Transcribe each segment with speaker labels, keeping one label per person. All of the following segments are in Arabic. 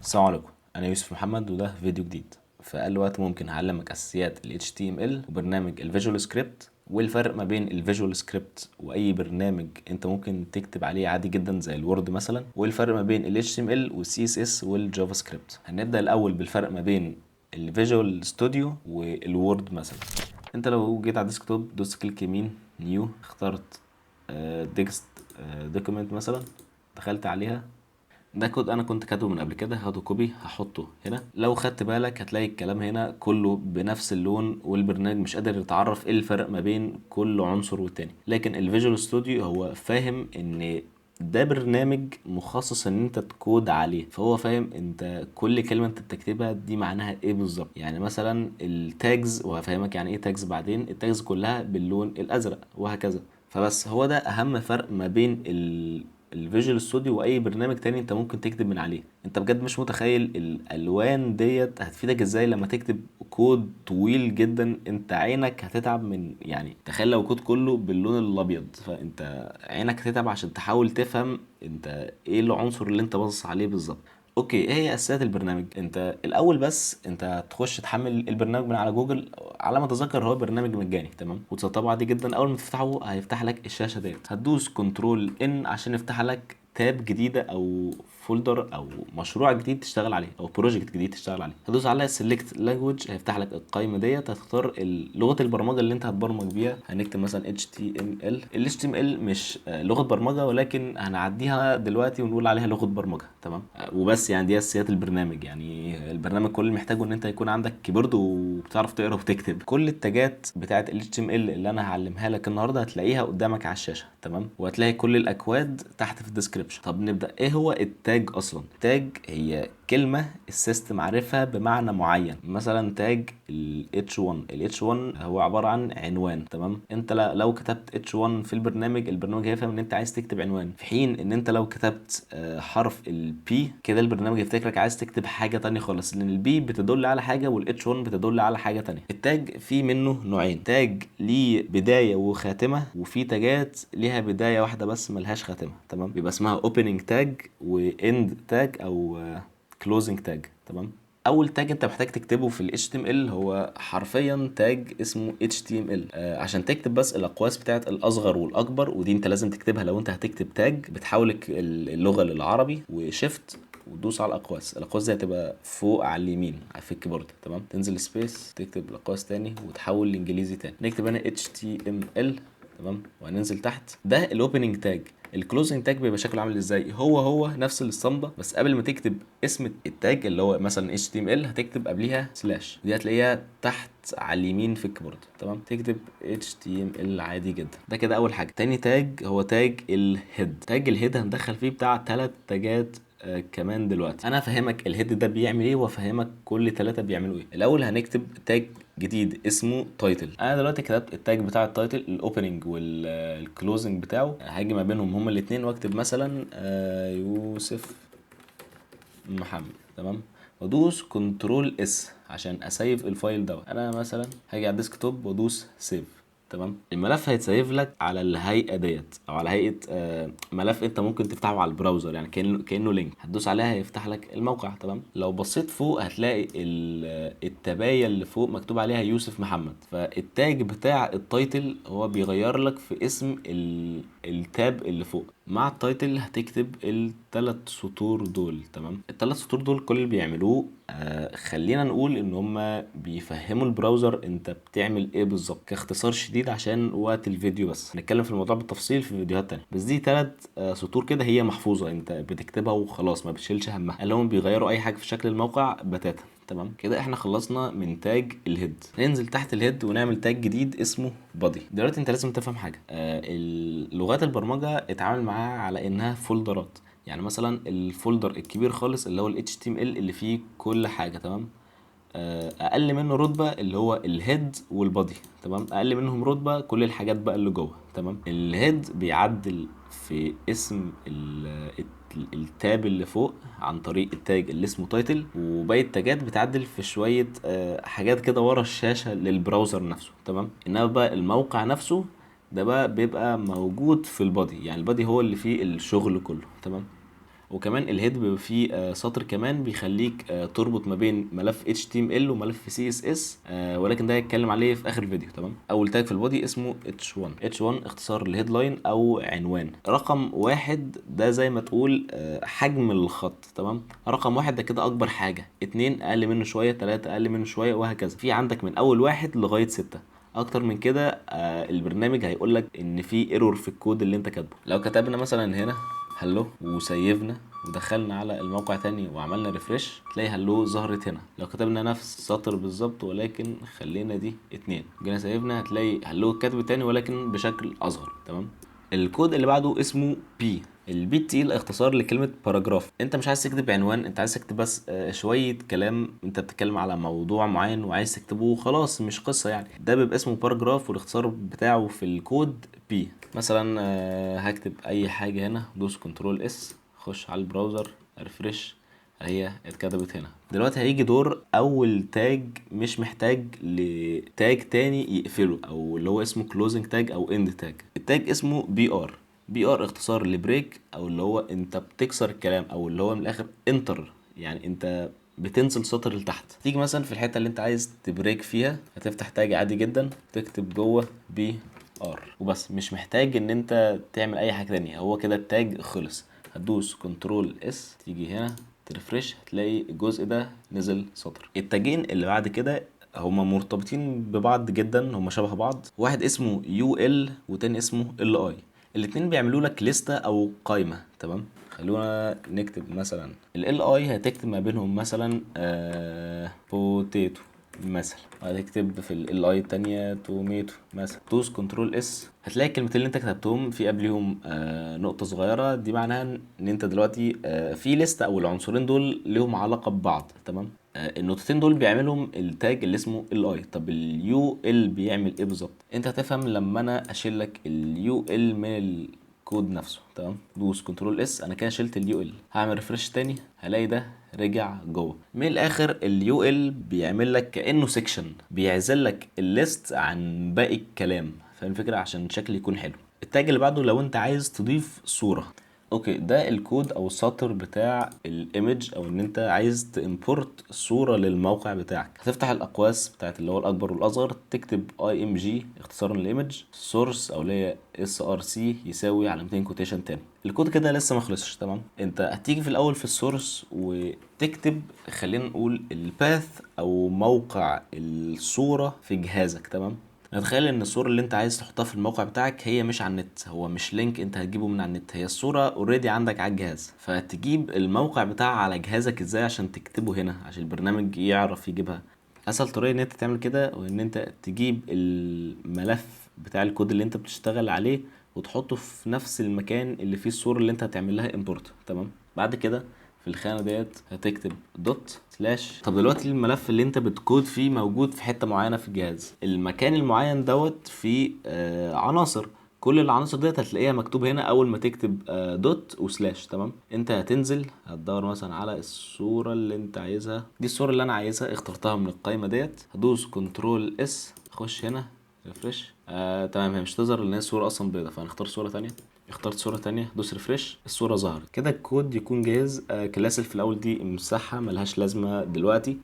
Speaker 1: السلام عليكم، انا يوسف محمد وده فيديو جديد. في اقل وقت ممكن هعلمك اساسيات ال HTML وبرنامج الفيجوال سكريبت والفرق ما بين الفيجوال سكريبت واي برنامج انت ممكن تكتب عليه عادي جدا زي الوورد مثلا، والفرق ما بين ال HTML وال CSS والجافا سكريبت. هنبدا الاول بالفرق ما بين الفيجوال ستوديو والوورد مثلا. انت لو جيت على الديسكتوب دوست كليك يمين نيو، اخترت تكست دوكيمنت مثلا، دخلت عليها. ده كود انا كنت كاتبه من قبل كده، هاخده كوبي هحطه هنا. لو خدت بالك هتلاقي الكلام هنا كله بنفس اللون، والبرنامج مش قادر يتعرف ايه الفرق ما بين كل عنصر والتاني. لكن الفيجوال ستوديو هو فاهم ان ده برنامج مخصص ان انت تكود عليه، فهو فاهم انت كل كلمة انت بتكتبها دي معناها ايه بالظبط. يعني مثلا التاجز، وهفهمك يعني ايه تاجز بعدين، التاجز كلها باللون الازرق وهكذا. فبس هو ده اهم فرق ما بين الفيجوال ستوديو واي برنامج تاني انت ممكن تكتب من عليه. انت بجد مش متخيل الالوان ديت هتفيدك ازاي لما تكتب كود طويل جدا. انت عينك هتتعب من، يعني تخيل لو كود كله باللون الابيض، فانت عينك هتتعب عشان تحاول تفهم انت ايه العنصر اللي انت باصص عليه بالظبط. اوكي، ايه هي اساسيات البرنامج؟ انت الاول بس انت هتخش تحمل البرنامج من على جوجل. على ما اتذكر هو برنامج مجاني، تمام، وتسطبه عادي جدا. اول ما تفتحه هيفتح لك الشاشه ديت، هتدوس كنترول ان عشان يفتح لك تاب جديده او فولدر او مشروع جديد تشتغل عليه او بروجكت جديد تشتغل عليه. هتدوس على سيلكت لانجويج، هيفتح لك القائمه ديت. هتختار لغه البرمجه اللي انت هتبرمج بيها. هنكتب مثلا HTML. ال HTML مش لغه برمجه، ولكن هنعديها دلوقتي ونقول عليها لغه برمجه، تمام. وبس، يعني دي اساسيات البرنامج. يعني البرنامج كل اللي محتاجه ان انت يكون عندك كيبورد وبتعرف تقرا وتكتب. كل التاجات بتاعت ال HTML اللي انا هعلمها لك النهارده هتلاقيها قدامك على الشاشه، تمام، وهتلاقي كل الاكواد تحت في الديسكريبشن. طب نبدا. ايه هو التاج اصلا؟ التاج هي كلمه السيستم عارفها بمعنى معين. مثلا تاج ال H1، ال H1 هو عباره عن عنوان، تمام. انت لو كتبت H1 في البرنامج هيفهم ان انت عايز تكتب عنوان، في حين ان انت لو كتبت حرف ال P كده البرنامج يفتكرك عايز تكتب حاجه تانية خالص، لان ال B بتدل على حاجه وال H1 بتدل على حاجه تانية. التاج في منه نوعين: تاج ليه بدايه وخاتمه، وفي تاجات ليها بدايه واحده بس ملهاش خاتمه، تمام، بيبقى اسمها opening tag واند تاج او closing tag، تمام. اول تاج انت محتاج تكتبه في ال HTML هو حرفيا تاج اسمه HTML. عشان تكتب بس الاقواس بتاعت الاصغر والاكبر، ودي انت لازم تكتبها لو انت هتكتب تاج. بتحول اللغة للعربي وشيفت وتدوس على الاقواس دي هتبقى فوق على اليمين في الكيبورد، تمام. تنزل سبيس، تكتب الاقواس تاني وتحول لانجليزي تاني. نكتب هنا HTML، تمام، وهننزل تحت. ده الاوبننج تاج. الكلوزنج تاج بيبقى شكله عامل ازاي؟ هو نفس الاسطمبه، بس قبل ما تكتب اسم التاج اللي هو مثلا HTML هتكتب قبليها سلاش، دي هتلاقيها تحت على اليمين في الكيبورد، تمام. تكتب HTML عادي جدا. ده كده اول حاجه. تاني تاج هو تاج الهيد. تاج الهيد هندخل فيه بتاع 3 تاجات. كمان دلوقتي انا هفهمك الهيد ده بيعمل ايه، وافهمك كل 3 بيعملوا ايه. الاول هنكتب تاج جديد اسمه تايتل. انا دلوقتي كتبت التاج بتاع التايتل، الاوبننج والكلوزنج بتاعه. هاجي ما بينهم هما الاثنين واكتب مثلا يوسف محمد، تمام، وادوس كنترول اس عشان اسيف الفايل ده. انا مثلا هاجي على الديسكتوب وادوس سيف، تمام. الملف هيتسيف لك على الهيئه ديت او على هيئه ملف انت ممكن تفتحه على البراوزر، يعني كانه لينك. هتدوس عليها هيفتح لك الموقع، تمام. لو بصيت فوق هتلاقي التبايه اللي فوق مكتوب عليها يوسف محمد. فالتاج بتاع التايتل هو بيغير لك في اسم التاب اللي فوق. مع التايتل هتكتب الثلاث سطور دول، تمام. الثلاث سطور دول كل اللي بيعملوه خلينا نقول ان هم بيفهموا البراوزر انت بتعمل ايه بالظبط، كاختصار شديد عشان وقت الفيديو. بس هنتكلم في الموضوع بالتفصيل في فيديوهات تانية. بس دي ثلاث سطور كده هي محفوظة، انت بتكتبها وخلاص ما بتشيلش همها، اللي هم بيغيروا اي حاجة في شكل الموقع بتاتا، تمام. كده احنا خلصنا من تاج الهيد. ننزل تحت الهيد ونعمل تاج جديد اسمه بادي. دلوقتي انت لازم تفهم حاجه. لغات البرمجه اتعامل معاها على انها فولدرات. يعني مثلا الفولدر الكبير خالص اللي هو ال HTML اللي فيه كل حاجه، تمام. اقل منه رتبه اللي هو الهيد والبادي، تمام. اقل منهم رتبه كل الحاجات بقى اللي جوه، تمام. الهيد بيعدل في اسم التاب اللي فوق عن طريق التاج اللي اسمه تايتل، وباقي التاجات بتعدل في شويه حاجات كده ورا الشاشه للبراوزر نفسه، تمام. انما بقى الموقع نفسه ده بقى بيبقى موجود في البادي، يعني البادي هو اللي فيه الشغل كله، تمام. وكمان الهيد بيبقى فيه سطر كمان بيخليك تربط ما بين ملف HTML وملف CSS، ولكن ده هيتكلم عليه في اخر الفيديو. تمام. اول تاج في البودي اسمه H1 اختصار الهيدلاين او عنوان. رقم 1 ده زي ما تقول حجم الخط. تمام. رقم 1 ده كده اكبر حاجه، 2 اقل منه شويه، 3 اقل منه شويه، وهكذا. في عندك من اول 1 لغايه 6. اكتر من كده البرنامج هيقول لك ان في ايرور في الكود اللي انت كاتبه. لو كتبنا مثلا هنا هلو وسيفنا ودخلنا على الموقع تاني وعملنا ريفرش، تلاقي هلو ظهرت هنا. لو كتبنا نفس السطر بالظبط ولكن خلينا دي 2، جينا سيفنا، هتلاقي هلو كاتب تاني ولكن بشكل اصغر. تمام. الكود اللي بعده اسمه بي. البي التقيل اختصار لكلمة باراجراف. انت مش عايز تكتب عنوان، انت عايز تكتب بس شوية كلام، انت بتتكلم على موضوع معين وعايز تكتبه خلاص، مش قصة يعني. ده بيبقى اسمه باراجراف والاختصار بتاعه في الكود بي. مثلا هكتب اي حاجة هنا، دوس كنترول اس، خش على البراوزر، ريفرش، هي اتكتبت هنا. دلوقتي هيجي دور اول تاج مش محتاج لتاج تاني يقفله، او اللي هو اسمه كلوزنج تاج او اند تاج. التاج اسمه بي ار. بي ار اختصار لبريك، او اللي هو انت بتكسر الكلام، او اللي هو من الاخر انتر، يعني انت بتنزل سطر لتحت. تيجي مثلا في الحته اللي انت عايز تبريك فيها، هتفتح تاج عادي جدا، تكتب جوه بي ار وبس، مش محتاج ان انت تعمل اي حاجه تانية، هو كده التاج خلص. هتدوس كنترول اس، تيجي هنا ترفرش، هتلاقي الجزء ده نزل سطر. التاجين اللي بعد كده هما مرتبطين ببعض جدا، هما شبه بعض. واحد اسمه يو ال وتاني اسمه ال اي. الاتنين بيعملوا لك لستة او قائمة. تمام. خلونا نكتب مثلا ال اي، هتكتب ما بينهم مثلا بوتيتو مثلا، هتكتب في ال اي التانية توميتو مثلا. دوس كنترول اس، هتلاقي الكلمتين اللي انت كتبتهم في قبلهم نقطة صغيرة، دي معناها ان انت دلوقتي في لستة، او العنصرين دول ليهم علاقة ببعض. تمام. النقطتين دول بيعملهم التاج اللي اسمه ال اي. طب اليو ال بيعمل ايه بالظبط؟ انت هتفهم لما انا اشيل لك اليو ال من الكود نفسه. تمام. دوس كنترول اس، انا كده شلت اليو ال، هعمل ريفرش تاني، هلاقي ده رجع جوه. من الاخر اليو ال بيعمل لك كانه سيكشن، بيعزل لك الليست عن باقي الكلام. فاهم الفكره؟ عشان الشكل يكون حلو. التاج اللي بعده لو انت عايز تضيف صوره. اوكي، ده الكود او السطر بتاع الايمج، او ان انت عايز تimporت صورة للموقع بتاعك. هتفتح الاقواس بتاعت اللي هو الاكبر والاصغر، تكتب img اختصارا للايمج، سورس او اللي هي src يساوي علامتين كوتيشن تاني. الكود كده لسه ما خلصش. تمام. انت هتيجي في الاول في السورس وتكتب، خلينا نقول الباث او موقع الصورة في جهازك. تمام. نتخيل ان الصورة اللي انت عايز تحطها في الموقع بتاعك هي مش على النت، هو مش لينك انت هتجيبه من على النت، هي الصورة اوريدي عندك على الجهاز. فتجيب الموقع بتاعها على جهازك ازاي عشان تكتبه هنا، عشان البرنامج يعرف يجيبها؟ اسهل طريقة ان انت تعمل كده وان انت تجيب الملف بتاع الكود اللي انت بتشتغل عليه وتحطه في نفس المكان اللي فيه الصورة اللي انت هتعمل لها امبورت. تمام. بعد كده في الخانة ديت هتكتب دوت سلاش. طب دلوقتي الملف اللي انت بتكود فيه موجود في حتة معينة في الجهاز، المكان المعين دوت فيه عناصر. كل العناصر ديت هتلاقيها مكتوب هنا اول ما تكتب دوت وسلاش. تمام. انت هتنزل هتدور مثلا على الصورة اللي انت عايزها، دي الصورة اللي انا عايزها اخترتها من القائمة ديت. هدوس كنترول اس، اخش هنا ريفرش. تمام، هي مش تظهر لان هي الصورة اصلا بيضة، فهنختار صورة تانية. اخترت صورة تانية، دوس ريفرش، الصورة ظهرت كده. الكود يكون جاهز. كلاس في الاول دي امسحها، ملهاش لازمة دلوقتي.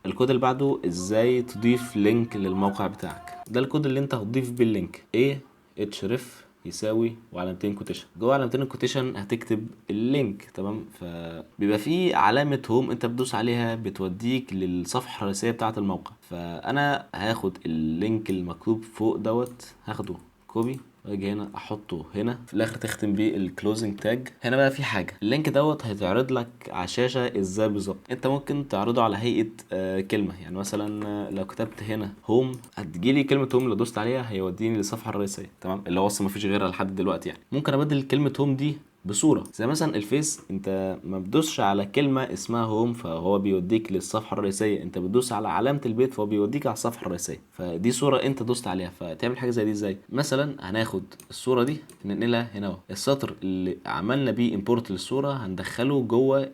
Speaker 1: الكود اللي بعده ازاي تضيف لينك للموقع بتاعك. ده الكود اللي انت هتضيف بيه اللينك. ايه href يساوي وعلامتين كوتيشن، جوه علامتين الكوتيشن هتكتب اللينك. تمام. فبيبقى فيه علامة هوم انت بتدوس عليها بتوديك للصفحة الرئيسية بتاعة الموقع. فانا هاخد اللينك المكتوب فوق دوت، هاخده كوبي واجي هنا احطه هنا في الاخر، تختم بيه الكلوزنج تاج. هنا بقى في حاجه، اللينك دوت هيتعرض لك على الشاشه ازاي بالظبط؟ انت ممكن تعرضه على هيئه كلمه، يعني مثلا لو كتبت هنا هوم هتجيلي كلمه هوم، لو دوست عليها هيوديني للصفحه الرئيسيه. تمام. اللي هو اصلا مفيش غيرها لحد دلوقتي. يعني ممكن ابدل كلمه هوم دي بصوره، زي مثلا الفيس، انت ما بتدوسش على كلمه اسمها هوم فهو بيوديك للصفحه الرئيسيه، انت بتدوس على علامه البيت فهو بيوديك على الصفحه الرئيسيه. فدي صوره انت دوست عليها. فتعمل حاجه زي دي ازاي؟ مثلا هناخد الصوره دي ننقلها هنا اهو، السطر اللي عملنا بيه امبورت للصوره هندخله جوه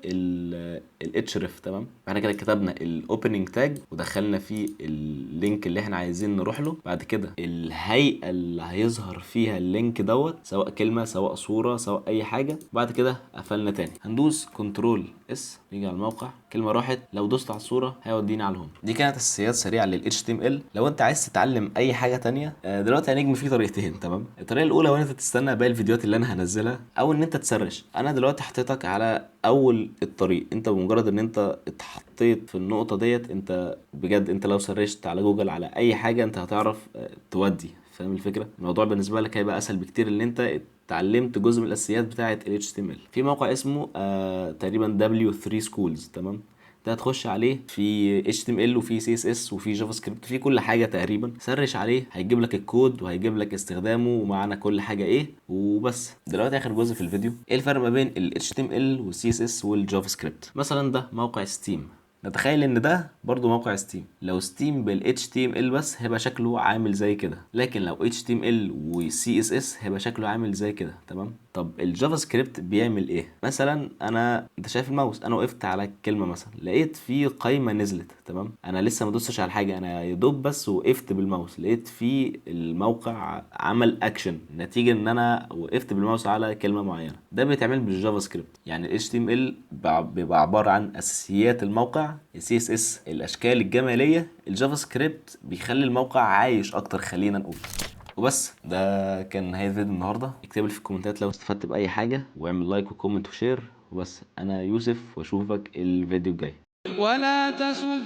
Speaker 1: الاتشرف. تمام. احنا كده كتبنا الاوبننج تاج ودخلنا فيه اللينك اللي احنا عايزين نروح له. بعد كده الهيئه اللي هيظهر فيها اللينك دوت، سواء كلمه سواء صوره سواء اي حاجه، حاجه، وبعد كده قفلنا تاني. هندوس كنترول اس، نيجي على الموقع، كلمه راحت، لو دوست على الصوره هيوديني على الهوم. دي كانت اساسيات سريعه لل HTML. لو انت عايز تتعلم اي حاجه تانية دلوقتي هنجم في طريقتين. تمام، الطريقه الاولى وان انت تستنى باقي الفيديوهات اللي انا هنزلها، او ان انت تسرش. انا دلوقتي حطيتك على اول الطريق. انت بمجرد ان انت اتحطيت في النقطه ديت، انت بجد انت لو سرشت على جوجل على اي حاجه انت هتعرف تودي. فاهم الفكره؟ الموضوع بالنسبه لك هيبقى اسهل بكتير ان انت اتعلمت جزء من الاساسيات بتاعه ال HTML. في موقع اسمه تقريبا W3 Schools. تمام، ده هتخش عليه في HTML وفي CSS وفي جافا سكريبت، في كل حاجه تقريبا. سرش عليه هيجيب لك الكود وهيجيب لك استخدامه ومعنى كل حاجه ايه وبس. دلوقتي اخر جزء في الفيديو، ايه الفرق ما بين ال HTML وال CSS والجافا سكريبت. مثلا ده موقع ستيم، نتخيل ان ده برضو موقع ستيم. لو ستيم بال HTML بس هيبقى شكله عامل زي كده، لكن لو HTML و CSS هيبقى شكله عامل زي كده. تمام، طب الجافا سكريبت بيعمل ايه؟ مثلا انت شايف الماوس، انا وقفت على كلمه مثلا، لقيت في قائمه نزلت. تمام، انا لسه ما دوستش على حاجه، انا يا دوب بس وقفت بالماوس، لقيت في الموقع عمل اكشن نتيجه ان انا وقفت بالماوس على كلمه معينه. ده بيتعمل بالجافا سكريبت. يعني ال HTML بيبقى عباره عن اساسيات الموقع، ال CSS الاشكال الجماليه، الجافا سكريبت بيخلي الموقع عايش اكتر، خلينا نقول. وبس، ده كان نهاية الفيديو النهارده. اكتب لي في الكومنتات لو استفدت بأي حاجة، واعمل لايك وكومنت وشير. وبس، أنا يوسف وأشوفك الفيديو الجاي. ولا تسب